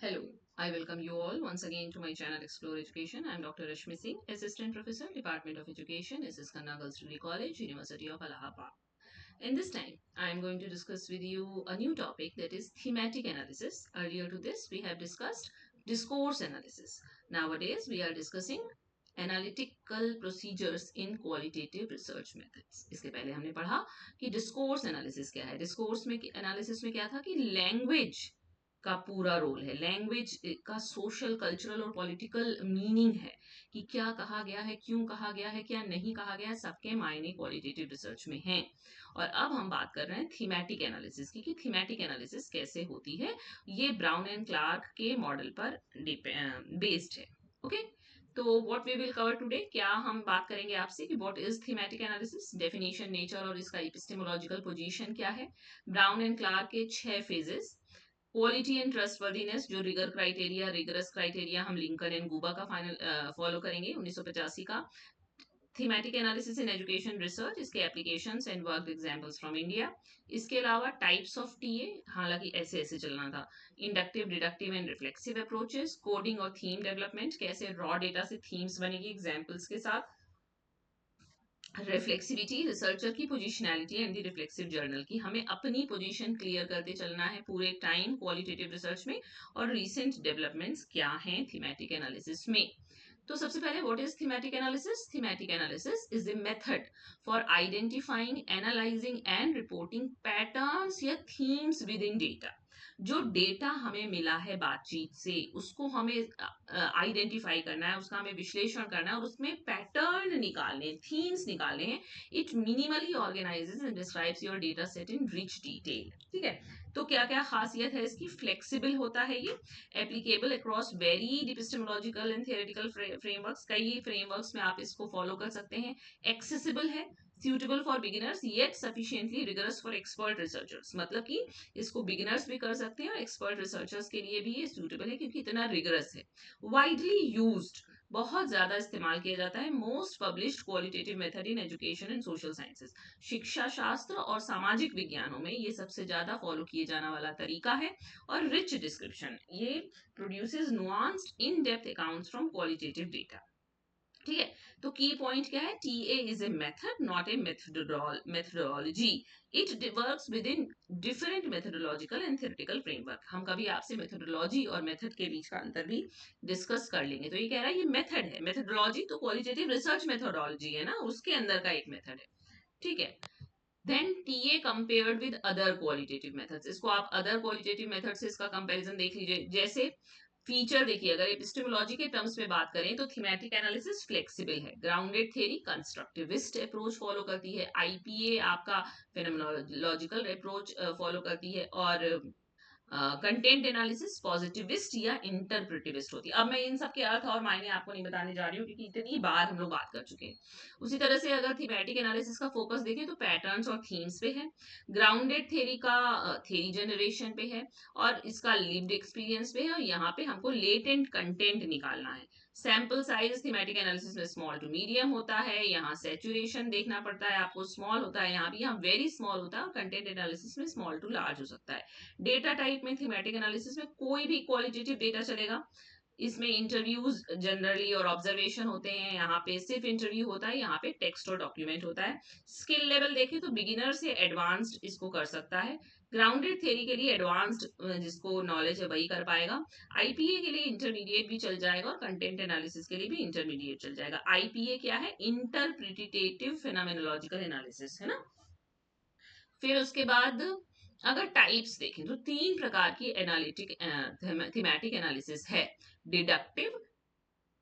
Hello, I welcome you all once again to my channel Explore Education. I am Dr. Rashmi Singh, Assistant Professor, Department of Education, SS Khanna Girls Degree College, University of Allahabad. In this time, I am going to discuss with you a new topic, that is thematic analysis. Earlier to this, we have discussed discourse analysis. Nowadays, we are discussing analytical procedures in qualitative research methods. इसके पहले हमने पढ़ा कि discourse analysis क्या है. Discourse में analysis में क्या था कि लैंग्वेज का पूरा रोल है, लैंग्वेज का सोशल, कल्चरल और पॉलिटिकल मीनिंग है कि क्या कहा गया है, क्यों कहा गया है, क्या नहीं कहा गया है, सबके मायने क्वालिटेटिव रिसर्च में हैं. और अब हम बात कर रहे हैं थीमेटिक एनालिसिस की कि थीमेटिक एनालिसिस कैसे होती है. ये ब्राउन एंड क्लार्क के मॉडल पर बेस्ड है. ओके, तो what we will cover today, क्या हम बात करेंगे आपसे कि what is thematic analysis, definition, nature और इसका एपिस्टेमोलॉजिकल पोजीशन क्या है. ब्राउन एंड क्लार्क के 6 फेजेस. क्वालिटी एंड ट्रस्टवर्दीनेस, जो रिगरस क्राइटेरिया हम लिंकन एंड गुबा का फाइनल फॉलो करेंगे 1985 का. Thematic analysis in education research, इसके applications and work examples from India. इसके अलावा टाइप्स ऑफ टीए, हालांकि ऐसे ऐसे चलना था. Inductive, deductive and reflexive approaches. Coding और थीम डेवलपमेंट, कैसे रॉ डेटा से थीम्स बनेगी एग्जांपल्स के साथ. रिफ्लेक्सिविटी, रिसर्चर की पोजिशनैलिटी एंड द रिफ्लेक्सिव जर्नल की, हमें अपनी पोजीशन क्लियर करते चलना है पूरे टाइम क्वालिटेटिव रिसर्च में. और रीसेंट डेवलपमेंट्स क्या हैं थीमेटिक एनालिसिस में. तो सबसे पहले what is thematic analysis. Thematic analysis is the method for identifying, analysing and reporting patterns या थीम्स विद इन डेटा. जो डेटा हमें मिला है बातचीत से, उसको हमें आइडेंटिफाई करना है, उसका हमें विश्लेषण करना है और उसमें पैटर्न निकालने, थीम्स निकालने हैं. It minimally organises and describes your data set in rich detail. ठीक है, तो क्या क्या खासियत है इसकी. फ्लेक्सिबल होता है ये, applicable across varied epistemological and theoretical frameworks, कई फ्रेमवर्क्स में आप इसको फॉलो कर सकते हैं. एक्सेसिबल है, suitable for beginners yet sufficiently rigorous for expert researchers. मतलब कि इसको बिगिनर्स भी कर सकते हैं और एक्सपर्ट रिसर्चर्स के लिए भी ये सूटेबल है क्योंकि इतना रिगरस है. वाइडली यूज्ड, बहुत ज्यादा इस्तेमाल किया जाता है. Most published qualitative method in education and social sciences, शिक्षा शास्त्र और सामाजिक विज्ञानों में ये सबसे ज्यादा फॉलो किए जाने वाला तरीका है. और रिच डिस्क्रिप्शन, ये produces nuanced in depth accounts from qualitative data. ठीक है, तो की पॉइंट क्या है. TA is a method, not a methodology. It works with in different methodological and theoretical framework. हम कभी आपसे मेथडोलॉजी और मेथड के बीच का अंतर भी डिस्कस कर लेंगे. तो ये कह रहा है ये मेथड है. मेथडोलॉजी तो क्वालिटेटिव रिसर्च मेथोडोलॉजी है ना, उसके अंदर का एक मेथड है. ठीक है, then TA compared with other qualitative methods. इसको आप अदर क्वालिटेटिव मेथड से इसका कंपैरिजन देख लीजिए. जैसे फीचर देखिए, अगर एपिस्टेमोलॉजी के टर्म्स में बात करें तो थीमेटिक एनालिसिस फ्लेक्सिबल है, grounded theory constructivist approach follow करती है, आईपीए आपका फेनोमेनोलॉजिकल अप्रोच फॉलो करती है, और कंटेंट एनालिसिस पॉजिटिविस्ट या इंटरप्रेटिविस्ट होती है. अब मैं इन सब के अर्थ और मायने आपको नहीं बताने जा रही हूँ क्योंकि इतनी बार हम लोग बात कर चुके हैं. उसी तरह से अगर थीमेटिक एनालिसिस का फोकस देखें तो पैटर्न्स और थीम्स पे है, ग्राउंडेड थ्योरी का थ्योरी जनरेशन पे है, और इसका लिव्ड एक्सपीरियंस पे है, और यहाँ पे हमको लेटेंट कंटेंट निकालना है. सैंपल साइज थीमेटिक एनालिसिस में स्मॉल टू मीडियम होता है, यहाँ सैचुरेशन देखना पड़ता है आपको, स्मॉल होता है यहाँ भी, यहाँ वेरी स्मॉल होता है, और कंटेंट एनालिसिस में स्मॉल टू लार्ज हो सकता है. डेटा टाइप में थीमेटिक एनालिसिस में कोई भी क्वालिटेटिव डेटा चलेगा. इसमें इंटरव्यूज जनरली और ऑब्जर्वेशन होते हैं, यहाँ पे सिर्फ इंटरव्यू होता है, यहाँ पे टेक्स्ट और डॉक्यूमेंट होता है. स्किल लेवल देखें तो बिगिनर से एडवांस्ड इसको कर सकता है. ग्राउंडेड थ्योरी के लिए एडवांस्ड जिसको नॉलेज है वही कर पाएगा. आईपीए के लिए इंटरमीडिएट भी चल जाएगा, और कंटेंट एनालिसिस के लिए भी इंटरमीडिएट चल जाएगा. आईपीए क्या है, इंटरप्रिटेटिव फेनोमेनोलॉजिकल एनालिसिस है ना. फिर उसके बाद अगर टाइप्स देखें तो 3 प्रकार की एनालिटिक थीमेटिक एनालिसिस है. डिडक्टिव,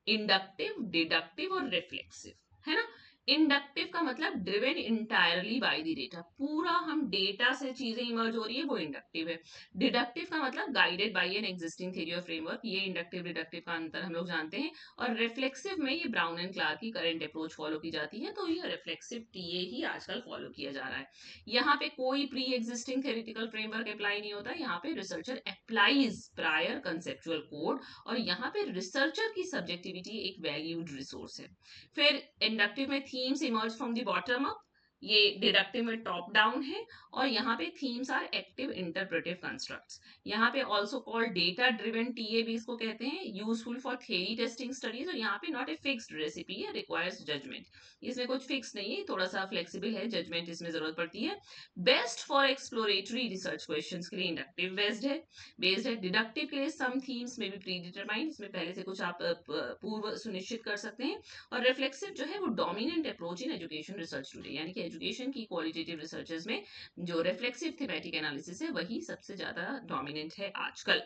इंडक्टिव, डिडक्टिव और रिफ्लेक्सिव है ना. इंडक्टिव का मतलब driven entirely bye the data, पूरा हम डेटा से चीजें इमर्ज हो रही है, वो इंडक्टिव है. डिडक्टिव का मतलब guided by an existing theory of framework, ये इंडक्टिव डिडक्टिव का अंतर हम लोग जानते हैं. और रिफ्लेक्सिव में ये ब्राउन एंड क्लार्क की करंट अप्रोच फॉलो की जाती है, तो ये रिफ्लेक्सिव टीए ही आजकल फॉलो किया जा रहा है. यहाँ पे कोई pre existing theoretical framework apply नहीं होता, यहाँ पे researcher applies prior conceptual code, और यहाँ पे रिसर्चर की सब्जेक्टिविटी एक वैल्यूड रिसोर्स है. फिर इंडक्टिव में themes emerge from the bottom up, ये डिडक्टिव में टॉप डाउन है, और यहाँ पे themes are active interpretive constructs. यहाँ पे also called data driven TA भी इसको कहते हैं, useful for theory testing studies. और यहाँ पे नॉट ए फिक्स्ड रेसिपी है, रिक्वायर्स जजमेंट। इसमें कुछ फिक्स नहीं है, थोड़ा सा फ्लेक्सिबल है, जजमेंट इसमें जरूरत पड़ती है। Best for exploratory research questions के लिए इंडक्टिव बेस्ड है। डिडक्टिव के लिए सम थीम्स में भी प्री डिटरमाइंड, इसमें पहले से कुछ आप पूर्व सुनिश्चित कर सकते हैं। और रिफ्लेक्सिव जो है वो dominant approach in education research today, यानी कि एजुकेशन की क्वालिटेटिव रिसर्चेस में जो रिफ्लेक्सिव थीमेटिक एनालिसिस है वही सबसे ज्यादा डोमिनेंट है आजकल।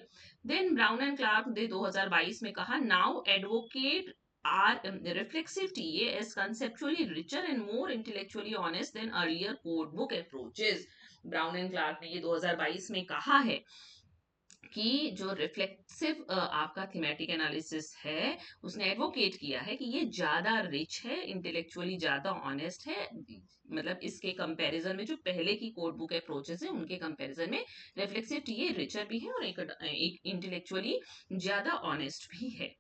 देन ब्राउन एंड क्लार्क ने 2022 में कहा, now advocate are reflexive TA as conceptually richer and more intellectually honest than earlier code book approaches। Brown and Clark ने ये 2022 में कहा है कि जो रिफ्लेक्सिव आपका थीमेटिक एनालिसिस है उसने एडवोकेट किया है कि ये ज्यादा रिच है, इंटेलेक्चुअली ज्यादा ऑनेस्ट है। मतलब इसके कंपैरिजन में जो पहले की कोड बुक अप्रोचेस है उनके कंपैरिजन में रिफ्लेक्सिव टीए रिचर भी है और एक इंटेलेक्चुअली ज्यादा ऑनेस्ट भी है।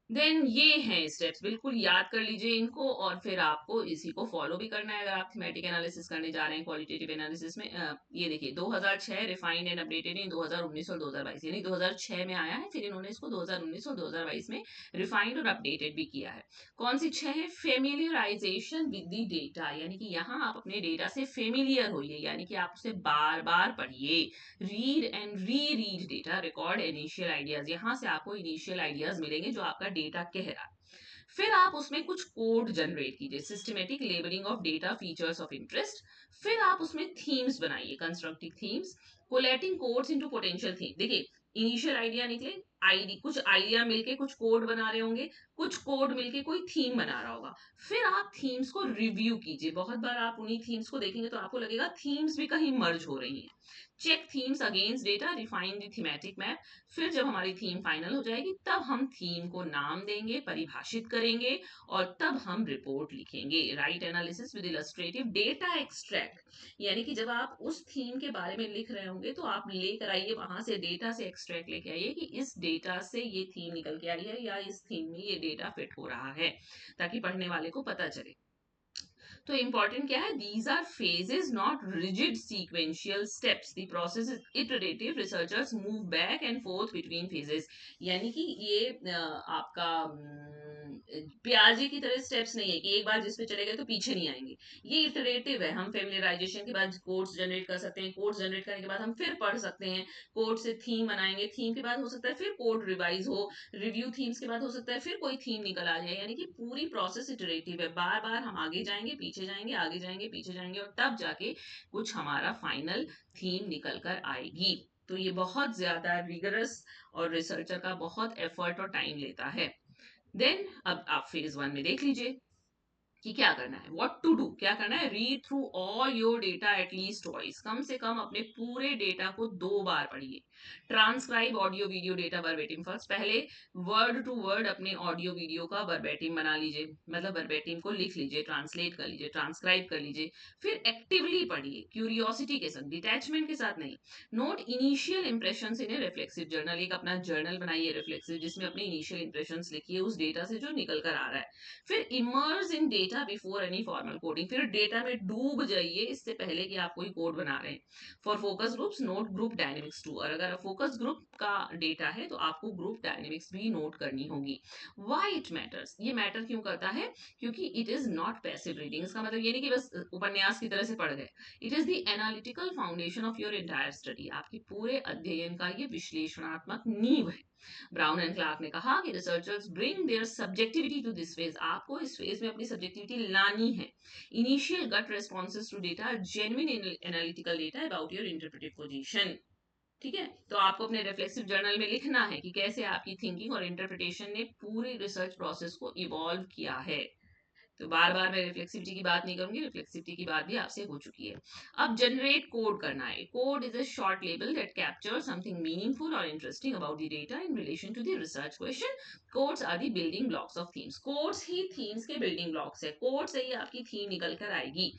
देन ये हैं स्टेप्स, बिल्कुल याद कर लीजिए इनको, और फिर आपको इसी को फॉलो भी करना है अगर आप थीमेटिक एनालिसिस करने जा रहे हैं क्वालिटेटिव एनालिसिस में। ये देखिए 2006 रिफाइंड एंड अपडेटेड इन 2019 और 2022, यानी 2006 में आया है, फिर इन्होंने इसको 2019 और 2022 में रिफाइंड और अपडेटेड भी किया है। कौन सी 6 है? फेमिलियराइजेशन विद द डेटा, यानी कि यहाँ आप अपने डेटा से फेमिलियर होइए, यानी कि आप उसे बार बार पढ़िए। Read and re read data, record initial ideas, यहाँ से आपको इनिशियल आइडियाज मिलेंगे जो आपका डेटा कह रहा है। फिर आप उसमें कुछ कोड जनरेट कीजिए, systematic labelling of data, features of interest. फिर आप उसमें थीम्स बनाइए, constructive themes, collating codes into potential theme. देखिए इनिशियल आइडिया निकले, कुछ आइडिया मिलके कुछ कोड बना रहे होंगे, कुछ कोड मिलके कोई थीम बना रहा होगा। फिर आप थीम्स को रिव्यू कीजिए, बहुत बार आप उन्हीं थीम्स को देखेंगे तो आपको लगेगा थीम्स भी कहीं मर्ज हो रही हैं। Check themes against data, refine the thematic map. फिर जब हमारी थीम फाइनल हो जाएगी तब हम थीम को नाम देंगे, परिभाषित करेंगे, और तब हम रिपोर्ट लिखेंगे। Right analysis with illustrative data extract, यानी कि जब आप उस थीम के बारे में लिख रहे होंगे तो आप लेकर आइए वहां से डेटा से एक्सट्रैक्ट लेके आइए कि इस डेटा से ये थीम निकल के आई है या इस थीम में ये डेटा फिट हो रहा है, ताकि पढ़ने वाले को पता चले। तो इंपॉर्टेंट क्या है? These are phases not rigid sequential steps, the process is iterative, researchers move back and forth between phases. यानी कि ये आपका प्याजे की तरह स्टेप्स नहीं है कि एक बार जिस पे चले गए तो पीछे नहीं आएंगे। ये इटरेटिव है, हम फेमिलियराइजेशन के बाद कोड्स जनरेट कर सकते हैं, कोड्स जनरेट करने के बाद हम फिर पढ़ सकते हैं, कोड से थीम बनाएंगे, थीम के बाद हो सकता है फिर कोड रिवाइज हो, रिव्यू थीम्स के बाद हो सकता है फिर कोई थीम निकल आ जाए। यानी कि पूरी प्रोसेस इटरेटिव है, बार बार हम आगे जाएंगे पीछे जाएंगे, आगे जाएंगे पीछे जाएंगे, और तब जाके कुछ हमारा फाइनल थीम निकल कर आएगी। तो ये बहुत ज्यादा रिगरस और रिसर्चर का बहुत एफर्ट और टाइम लेता है। देन अब आप फेज 1 में देख लीजिए कि क्या करना है, व्हाट टू डू, क्या करना है। Read through all your data at least twice, कम से कम अपने पूरे डेटा को 2 बार पढ़िए। Transcribe audio video data verbatim first, पहले वर्ड टू वर्ड अपने ऑडियो वीडियो का वर्बेटिम बना लीजिए, मतलब वर्बेटिम को लिख लीजिए, ट्रांसलेट कर लीजिए, ट्रांसक्राइब कर लीजिए। फिर एक्टिवली पढ़िए, क्यूरियोसिटी के साथ, डिटैचमेंट के साथ नहीं। Note initial impressions in a reflexive journal, एक अपना जर्नल बनाइए रिफ्लेक्सिव, जिसमें अपने इनिशियल इंप्रेशंस लिखिए उस डेटा से जो निकल कर आ रहा है। फिर immerse in data before any formal coding, फिर डेटा में डूब जाइए इससे पहले कि आप कोई कोड बना रहे हैं। For focus groups note group dynamics too, और अगर फोकस ग्रुप का डेटा है तो आपको ग्रुप डायनेमिक्स भी नोट करनी होगी। व्हाई इट मैटर्स, ये मैटर क्यों करता है? क्योंकि it is not passive reading, इसका मतलब ये नहीं कि बस उपन्यास की तरह से पढ़ गए। It is the analytical foundation of your entire study, आपकी पूरे अध्ययन का ये विश्लेषणात्मक नींव है। ब्राउन एंड क्लार्क ने कहा कि researchers bring their subjectivity to this phase, आपको इस फेज में अपनी सब्जेक्टिविटी लानी है। Initial gut responses to data, genuine analytical data about your interpretive position. ठीक है, तो आपको अपने रिफ्लेक्सिव जर्नल में लिखना है कि कैसे आपकी थिंकिंग और इंटरप्रिटेशन ने पूरी रिसर्च प्रोसेस को इवॉल्व किया है। तो बार बार मैं रिफ्लेक्सिविटी की बात नहीं करूंगी, रिफ्लेक्सिविटी की बात भी आपसे हो चुकी है। अब जनरेट कोड करना है। Code is a short label that capture something meaningful और interesting about the data in relation to the research question. Codes are the building blocks of themes, codes ही थीम्स के बिल्डिंग ब्लॉक्स है, code से ही आपकी theme निकल कर आएगी।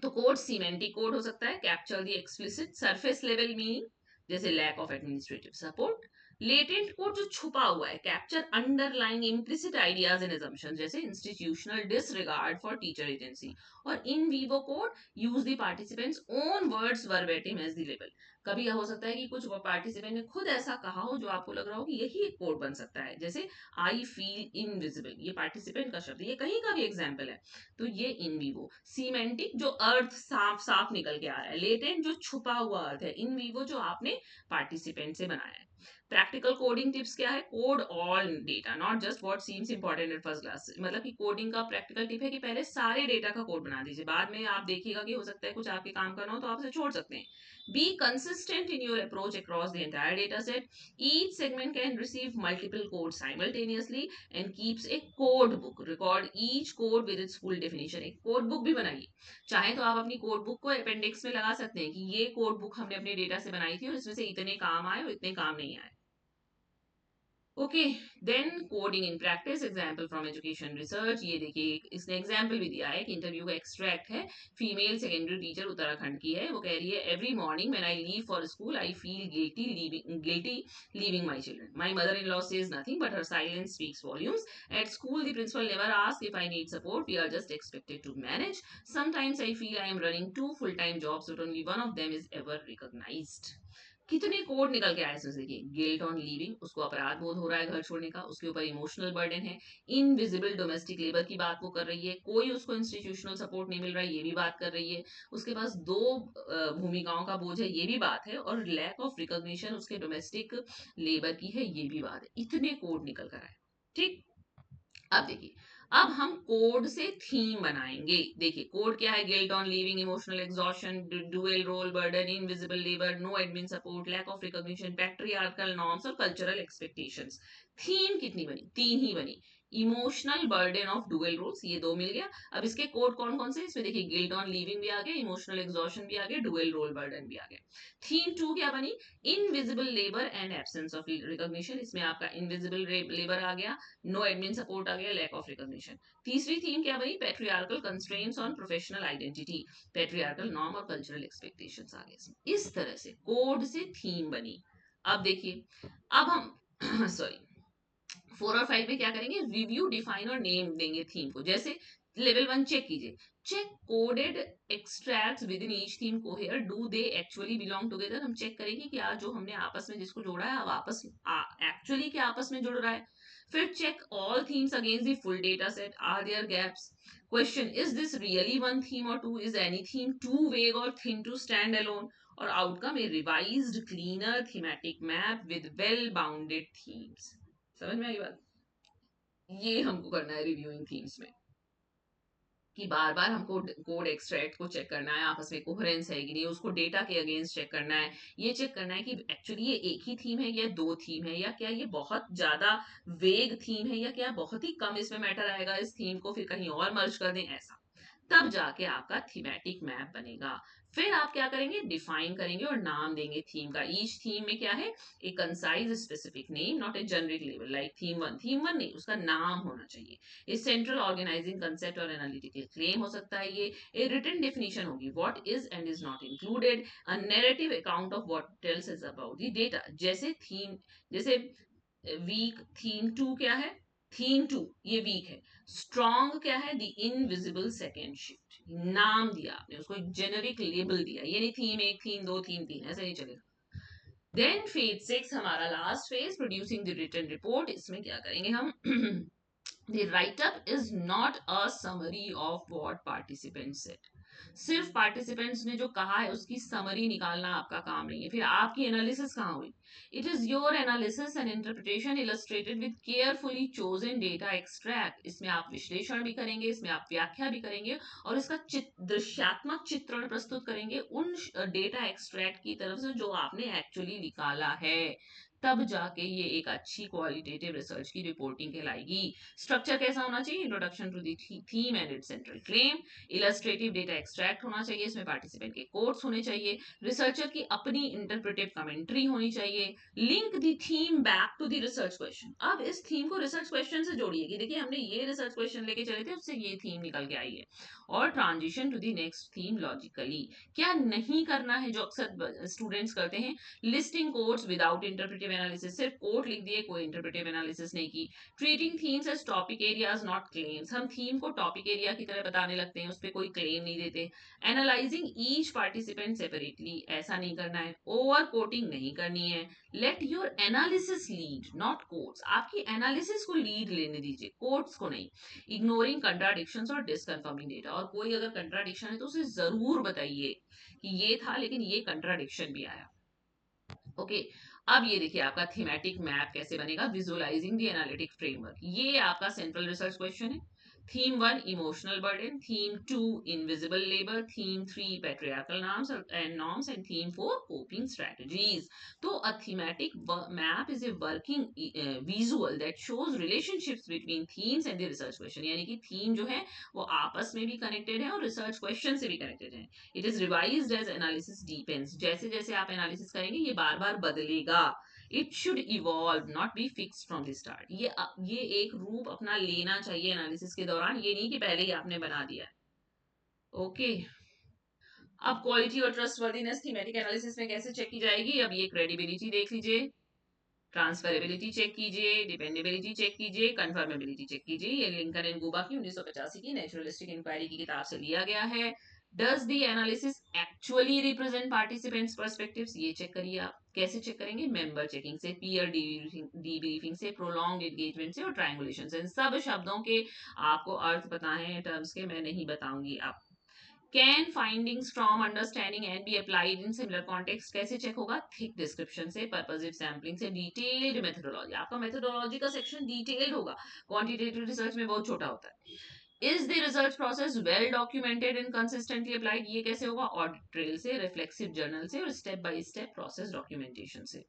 तो कोड सीमेंटिक कोड हो सकता है, capture the explicit surface level meaning, जैसे lack of administrative support. Latent code जो छुपा हुआ है, capture underlying implicit ideas and assumptions, जैसे institutional disregard for teacher agency. और in vivo code use the participants own words verbatim as the label. कभी हो सकता है कि कुछ पार्टिसिपेंट ने खुद ऐसा कहा हो जो आपको लग रहा हो कि यही एक कोड बन सकता है, जैसे आई फील इनविजिबल, ये पार्टिसिपेंट का शब्द, ये कहीं का भी एग्जाम्पल है। तो ये इन वीवो। सीमेंटिक जो अर्थ साफ साफ निकल के आ रहा है, लेटेंट जो छुपा हुआ अर्थ है, इन वीवो जो आपने पार्टिसिपेंट से बनाया है। प्रैक्टिकल कोडिंग टिप्स क्या है? Code all data, not just what seems important at first class. मतलब कि कोडिंग का प्रैक्टिकल टिप है कि पहले सारे डेटा का कोड बना दीजिए, बाद में आप देखिएगा कि हो सकता है कुछ आपके काम करना हो तो आप उसे छोड़ सकते हैं। Be consistent in your approach across the entire data set. Each segment can receive multiple code simultaneously and keeps A code book. Record each code with its full definition. एक कोड बुक भी बनाइए। चाहे तो आप अपनी code book को appendix में लगा सकते हैं कि ये कोड बुक हमने अपने डेटा से बनाई थी और इसमें से इतने काम आए और इतने काम नहीं आए। Okay, then coding in practice, example from education research. ये देखिए इसने एग्जाम्पल भी दिया है कि इंटरव्यू का एक्सट्रैक्ट है। फीमेल सेकेंडरी टीचर उत्तराखंड की है। वो कह रही है, every morning when I leave for school I feel guilty leaving my children. My mother in law says nothing but her silence speaks volumes. At school the principal never ask if I need support, we are just expected to manage. Sometimes I feel I am running two full time jobs but only one of them is ever recognised. कितने code निकल के आए इसमें से? देखिए, guilt on leaving, उसको अपराध बोध हो रहा है घर छोड़ने का, उसके ऊपर इमोशनल बर्डन है। इनविजिबल डोमेस्टिक लेबर की बात वो कर रही है, कोई उसको इंस्टीट्यूशनल सपोर्ट नहीं मिल रहा है, ये भी बात कर रही है। उसके पास दो भूमिकाओं का बोझ है, ये भी बात है। और लैक ऑफ रिकॉग्निशन उसके डोमेस्टिक लेबर की है, ये भी बात है। इतने कोड निकल कर आए। ठीक, अब देखिए, अब हम कोड से थीम बनाएंगे। देखिए कोड क्या है? Guilt on leaving, emotional exhaustion, dual role burden, invisible labour, no admin support, lack of recognition, patriarchal norms और कल्चरल एक्सपेक्टेशंस। थीम कितनी बनी? 3 ही बनी। Emotional burden of dual roles, ये 2 मिल गया। अब इसके कोड कौन कौन से? इसमें देखिए, गिल्ट ऑन लीविंग भी आ गया, इमोशनल एग्जॉशन भी आ गया, डुअल रोल बर्डन भी आ गया। थीम 2 क्या बनी? Invisible labour and absence of recognition. इसमें आपका इनविजिबल लेबर आ गया, नो एडमिन सपोर्ट आ गया, लैक ऑफ रिकॉग्निशन। तीसरी थीम क्या बनी? Patriarchal constraints on professional identity, patriarchal norm और कल्चरल एक्सपेक्टेशंस आ गए। इस तरह से कोड से थीम बनी। अब देखिए, अब हम सॉरी 4 और 5 में क्या करेंगे? रिव्यू, डिफाइन और नेम देंगे थीम को। जैसे लेवल 1 चेक कीजिए, check coded extracts within each theme coherent, do they actually belong together. हम चेक करेंगे कि आज जो हमने आपस में जिसको जोड़ा है, अब आपस एक्चुअली क्या आपस में जुड़ रहा है। फिर check all themes against the full data set, are there gaps. Question, is this really one theme or two, is any theme too vague or thin to stand alone. और outcome a revised cleaner thematic map with well bounded themes. समझ में आई बात? ये हमको करना है reviewing themes में, कि बार बार हमको कोड एक्सट्रैक्ट को चेक करना है, आपस में कोहेरेंस है कि नहीं, उसको डेटा के अगेंस्ट चेक करना है। ये चेक करना है कि एक्चुअली ये एक ही थीम है या 2 थीम है, या क्या ये बहुत ज्यादा वेग थीम है, या क्या बहुत ही कम इसमें मैटर आएगा इस थीम को फिर कहीं और मर्ज कर दें, ऐसा। तब जाके आपका थीमेटिक मैप बनेगा। फिर आप क्या करेंगे? डिफाइन करेंगे और नाम देंगे थीम का। ईच थीम में क्या है? A concise specific name, not a generic label like theme 1। Theme 1 नहीं, उसका नाम होना चाहिए। A central organising concept or analytical claim हो सकता है ये। ए रिटन डेफिनेशन होगी, what is and is not included. A narrative account of what tells is about the data. जैसे थीम, जैसे वीक थीम 2 क्या है? थीम 2 ये वीक है। स्ट्रॉन्ग क्या है? The invisible second shift. नाम दिया आपने उसको, एक जेनरिक लेबल दिया, ये नहीं थीम 1 थीम 2 थीम 3, ऐसे नहीं चलेगा। देन फेज 6 हमारा last phase, producing the written report. इसमें क्या करेंगे हम? The write-up is not a summary of what participants said. सिर्फ पार्टिसिपेंट्स ने जो कहा है उसकी समरी निकालना आपका काम नहीं है। फिर आपकी एनालिसिस कहाँ हुई? It is your analysis and interpretation illustrated with carefully chosen data extract. इसमें आप विश्लेषण भी करेंगे, इसमें आप व्याख्या भी करेंगे और इसका दृश्यात्मक चित्रण प्रस्तुत करेंगे उन डेटा एक्सट्रैक्ट की तरफ से जो आपने एक्चुअली निकाला है। तब जाके ये एक अच्छी क्वालिटेटिव रिसर्च की रिपोर्टिंग कहलाएगी। स्ट्रक्चर कैसा होना चाहिए? Introduction to the theme and its central claim, illustrative data extract होना चाहिए, इसमें पार्टिसिपेंट के कोट्स होने चाहिए, रिसर्चर की अपनी इंटरप्रेटिव कमेंट्री होनी चाहिए, link the theme back to the research question. अब इस थीम को रिसर्च क्वेश्चन से जोड़िए कि देखिए हमने ये रिसर्च क्वेश्चन लेके चले थे, उससे ये थीम निकल के आई है। और transition to the next theme logically. क्या नहीं करना है जो अक्सर स्टूडेंट्स करते हैं? Listing codes without interpretive interpretive analysis, सिर्फ कोट लिख दिए, कोई इंटरप्रेटिव एनालिसिस नहीं की। Treating themes as topic areas not claims, हम थीम को टॉपिक एरिया की तरह बताने लगते हैं, उस पर कोई क्लेम नहीं देते। एनालाइजिंग ईच पार्टिसिपेंट सेपरेटली, ऐसा नहीं करना है। ओवर कोटिंग नहीं करनी है। Let your analysis lead not quotes, आपकी एनालिसिस को लीड लेने दीजिए, कोट्स को नहीं। इग्नोरिंग कंट्राडिक्शंस और डिसकन्फर्मिंग डेटा, और कोई अगर कंट्राडिक्शन है तो उसे जरूर बताइए कि ये था लेकिन ये कंट्राडिक्शन भी आया। ओके, अब ये देखिए आपका थीमेटिक मैप कैसे बनेगा, विजुअलाइजिंग द एनालिटिक फ्रेमवर्क। ये आपका सेंट्रल रिसर्च क्वेश्चन है। Theme 1 emotional burden, theme 2 invisible labour, theme 3 patriarchal norms and theme 4 coping strategies. तो a thematic map is a working visual that shows relationships between themes and the research question, यानी कि theme जो है वो आपस में भी कनेक्टेड है और रिसर्च क्वेश्चन से भी कनेक्टेड है। It is revised as analysis deepens, जैसे जैसे आप एनालिसिस करेंगे ये बार बार बदलेगा। It should evolve not be fixed from the start, ये एक रूप अपना लेना चाहिए एनालिसिस के दौरान, ये नहीं कि पहले ही आपने बना दिया है। ओके, अब क्वालिटी और ट्रस्टवर्दीनेस थीमेटिक एनालिसिस में कैसे चेक की जाएगी, अब ये क्रेडिबिलिटी देख लीजिए, ट्रांसफरेबिलिटी चेक कीजिए, डिपेंडेबिलिटी चेक कीजिए, कंफर्मेबिलिटी चेक कीजिए। ये लिंकन एंड गुबा की 1985 की नेचुरलिस्टिक इंक्वायरी की किताब से लिया गया है। Does the analysis actually represent participants perspectives, ये चेक करिए आप। कैसे चेक करेंगे, मेंबर चेकिंग से, पीयर डीब्रीफिंग से, प्रोलॉन्ग्ड एंगेजमेंट से और ट्रायंगुलेशन से। इन सब शब्दों के आपको अर्थ पता है, टर्म्स के मैं नहीं बताऊंगी आप। Can findings from understanding and be applied in similar context, कैसे चेक होगा, थिक डिस्क्रिप्शन से, पर्पसिव सैम्पलिंग से, डिटेल्ड मेथोडोलॉजी। आपका मेथोडोलॉजी का सेक्शन डिटेल्ड होगा, क्वांटिटेटिव रिसर्च में बहुत छोटा होता है। Is the research process well documented and consistently applied, ये कैसे होगा, ऑडिट ट्रेल से, रिफ्लेक्सिव जर्नल से और step by step process documentation से।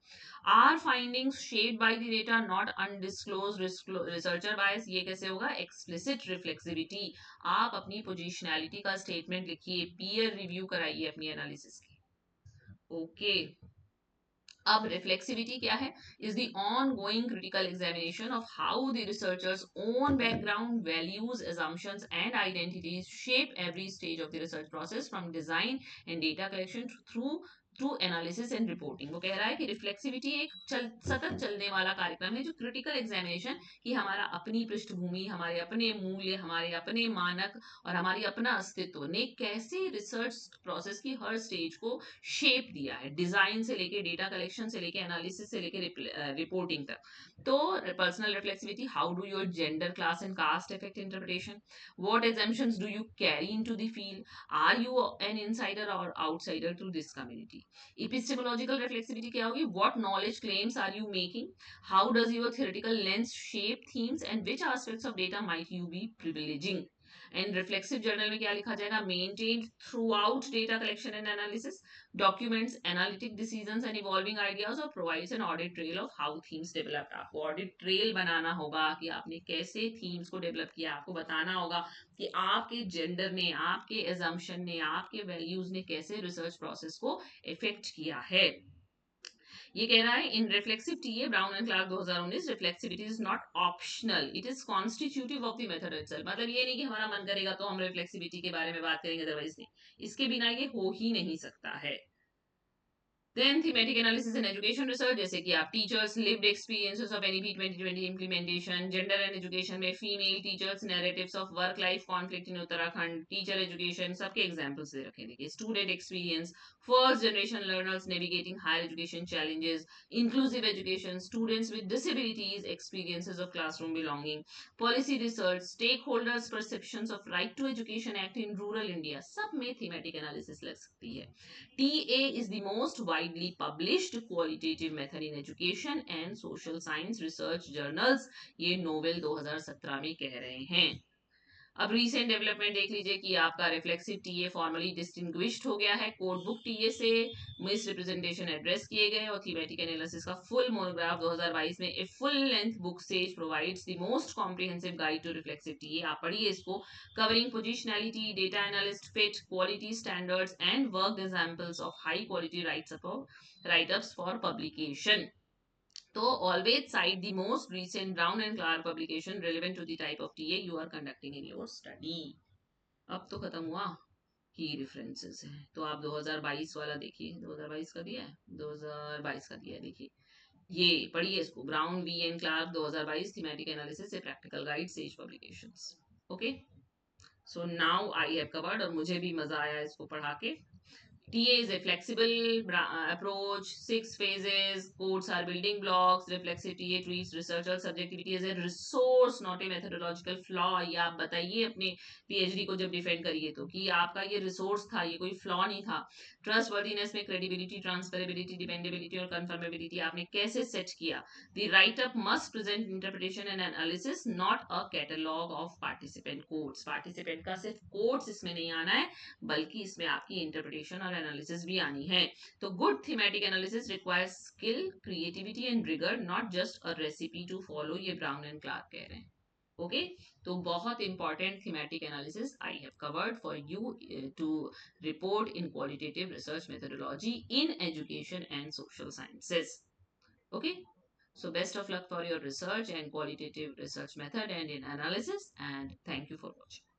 Are findings shaped by the data not undisclosed researcher बायस, ये कैसे होगा, एक्सप्लिसिट रिफ्लेक्सिविटी, आप अपनी पोजिशनैलिटी का स्टेटमेंट लिखिए, पीयर रिव्यू कराइए अपनी एनालिसिस की। ओके, अब रिफ्लेक्सिविटी क्या है, is the on going critical examination of how the researchers own background, values, assumptions and identities shape every stage of the research process from design and data collection through analysis and reporting. वो कह रहा है कि reflexivity एक सतत चलने वाला कार्यक्रम है, जो क्रिटिकल एग्जामिनेशन कि हमारा अपनी पृष्ठभूमि, हमारे अपने मूल्य, हमारे अपने मानक और हमारी अपना अस्तित्व ने कैसे रिसर्च प्रोसेस की हर स्टेज को शेप दिया है, डिजाइन से लेके, डेटा कलेक्शन से लेके, एनालिसिस से लेके रिपोर्टिंग तक। तो personal reflexivity, how do your gender, class and caste affect interpretation, what assumptions do you carry into the field, are you an insider or outsider to this community. Epistemological reflexivity क्या होगी, what knowledge claims are you making, how does your theoretical lens shape themes and which aspects of data might you be privileging। And reflexive journal में क्या लिखा जाएगा, maintain through out data collection and analysis, documents analytic decisions and evolving ideas और provides an audit trail of how themes developed। आपको audit trail बनाना होगा कि आपने कैसे themes को develop किया, आपको बताना होगा कि आपके जेंडर ने, आपके assumption ने, आपके values ने कैसे रिसर्च प्रोसेस को इफेक्ट किया है। ये कह रहा है in reflexive TA Braun and Clarke 2019, reflexivity is not optional, it is constitutive of the method itself. मतलब ये नहीं कि हमारा मन करेगा तो हम रिफ्लेक्सिविटी के बारे में बात करेंगे, अदरवाइज नहीं, इसके बिना ये हो ही नहीं सकता है। Then thematic analysis in education research, जैसे कि आप teachers lived experiences of NEP 2020 implementation, gender and education में female teachers narratives of work life conflict in Uttarakhand, teacher education, सबके एग्जांपल्स दे रखे। देखिए, student experience, first generation learners navigating higher education challenges, inclusive education, students with disabilities, experiences of classroom belonging, policy research, stakeholders perceptions of right to education act in rural India, सब में thematic analysis लग सकती है। TA is the most widely published qualitative method in education and social science research journals, ये novel 2017 में कह रहे हैं। अब रीसेंट डेवलपमेंट देख लीजिए कि आपका रिफ्लेक्सिव टीए फॉर्मली डिस्टिंग्विश्ड हो गया है कोड बुक टीए से, मिस रिप्रेजेंटेशन एड्रेस किए गए और थीमेटिक एनालिसिस का फुल मोनोग्राफ 2022 में a full length book says provides the most comprehensive guide to reflexive TA. आप पढ़िए इसको, covering positionality, data analyst fit, quality standards and work examples of high quality write-ups for publication. तो always cite the most recent Brown and Clark publication relevant to the type of TA you are conducting in your study। अब तो खत्म हुआ की references है, तो आप 2022 वाला देखिए, 2022 का दिया है, 2022 का दिया है, देखिए ये पढ़िए इसको, Brown V and Clark 2022 thematic analysis a practical guide Sage publications. Okay, so now I have covered, और मुझे भी मजा आया इसको पढ़ा के। TA is a flexible approach, 6 phases, codes are building blocks, reflexive TA treats researcher subjectivity as a resource, not a methodological flaw। ये आप बताइए अपने PhD को जब डिफेंड करिए तो, कि आपका ये रिसोर्स था, ये कोई फ्लॉ नहीं था। ट्रस्ट वर्दीनेस में क्रेडिबिलिटी, ट्रांसफरेबिलिटी, डिपेंडेबिलिटी और कंफर्मेबिलिटी आपने कैसे सेट किया। The right up must present interpretation and analysis, not a catalogue of participant codes. Participant का सिर्फ कोड्स इसमें नहीं आना है, बल्कि इसमें आपकी इंटरप्रिटेशन और एनालिसिस भी आनी है। तो good thematic analysis requires skill, creativity and rigour, not just a recipe to follow, ये ब्राउन एंड क्लार्क कह रहे हैं। ओके, तो बहुत important thematic analysis I have covered for you to report in qualitative research methodology in education and social sciences. Okay, so best of luck for your research and qualitative research method and in analysis, and thank you for watching.